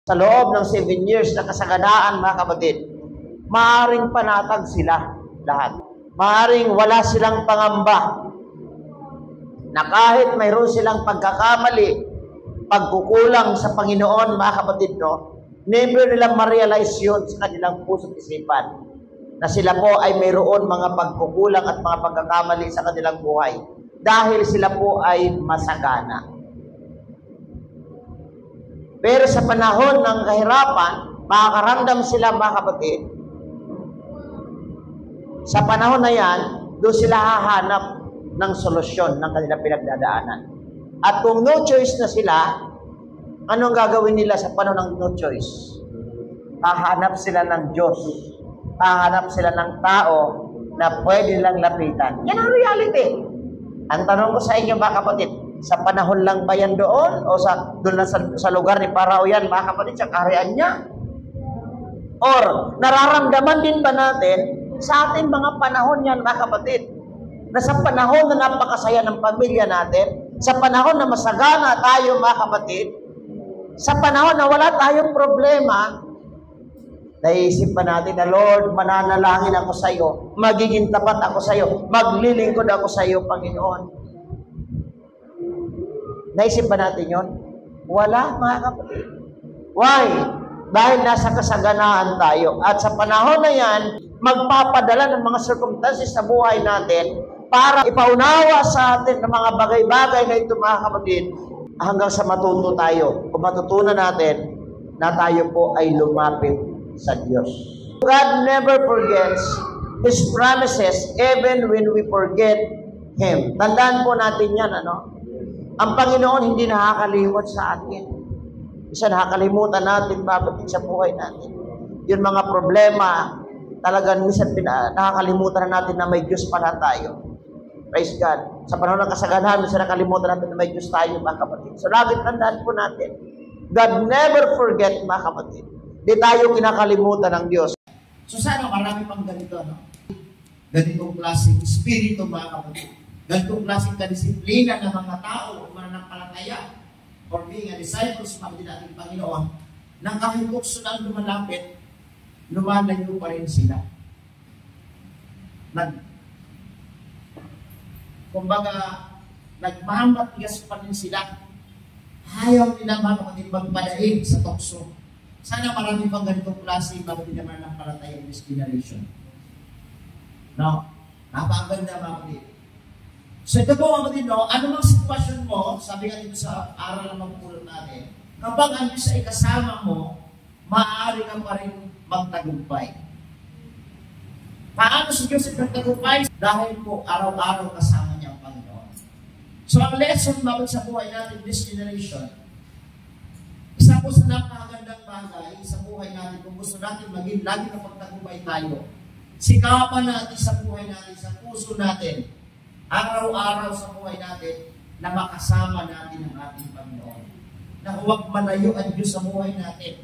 Sa loob ng 7 years na kasaganaan, mga kapatid, maaaring panatag sila lahat. Maaaring wala silang pangamba na kahit mayroon silang pagkakamali, pagkukulang sa Panginoon, mga kapatid, no? Never nilang ma-realize yun sa kanilang puso't isipan na sila po ay mayroon mga pagkukulang at mga pagkakamali sa kanilang buhay dahil sila po ay masagana. Pero sa panahon ng kahirapan, makakaramdam sila, mga kapatid. Sa panahon na yan, doon sila hahanap ng solusyon ng kanilang pinagdadaanan. At kung no choice na sila, anong gagawin nila sa panahon ng no choice? Hahanap sila ng Diyos. Hahanap sila ng tao na pwede lang lapitan. Yan ang reality. Ang tanong ko sa inyo, mga kapatid, sa panahon lang ba yan doon? O doon lang sa lugar ni Parao yan, mga kapatid, sa kaharian niya? Or nararamdaman din ba natin sa ating mga panahon yan, mga kapatid, na sa panahon na napakasaya ng pamilya natin, sa panahon na masagana tayo, mga kapatid, sa panahon na wala tayong problema, naisip pa natin na, Lord, mananalangin ako sa iyo, magiging tapat ako sa iyo, maglilingkod ako sa iyo, Panginoon. Naisip ba natin yon? Wala, mga kapatid. Why? Dahil nasa kasaganaan tayo. At sa panahon na yan, magpapadala ng mga circumstances sa buhay natin para ipaunawa sa atin ng mga bagay-bagay na ito, mga kapatid, hanggang sa matuto tayo. Kung matutunan natin na tayo po ay lumapit sa Diyos. God never forgets His promises even when we forget Him. Tandaan po natin yan, ano? Ang Panginoon hindi nakakalimot sa atin. Isa nakakalimutan natin, babalik sa buhay natin. Yung mga problema, talagang minsan nakakalimutan na natin na may Diyos pala tayo. Praise God. Sa panahon ng kasaganahan, minsan nakalimutan natin na may Diyos tayo, mga kapatid. So, lagi tandaan po natin, God never forget, mga kapatid. Di tayo kinakalimutan ng Diyos. So, sana marami pang ganito, no? Ganitong klaseng espiritu, mga kapatid. Ganitong klaseng kadisiplina ng mga tao, mananampalataya, or being a disciple sa mga ating Panginoon, nang kahit tukso lang lumalapit, lumalayo pa rin sila. Kumbaga, nagmamatigas pa rin sila. Ayaw nila, mga kapatid, magpadaig sa tukso. Sana marami pang ganitong klase bago din naman ng palataya in this generation. No? Napakaganda, mga kapatid. So ito po, mga kapatid, no? Ano mang sitwasyon mo, sabi nga dito sa aral na magpulot natin, kapag ang Diyos ay kasama mo, maaari ka pa rin magtagumpay. Paano si Diyos ay magtagumpay? Dahil po, araw-araw kasama niya ang Panginoon. So ang lesson bakit sa buhay natin this generation, isa po sa napakagandang bagay sa buhay natin, kung gusto natin maging lagi na pagtagumpay tayo, sikapan natin sa buhay natin, sa puso natin, araw-araw sa buhay natin, na makasama natin ang ating Panginoon. Na huwag malayo ang Diyos sa buhay natin.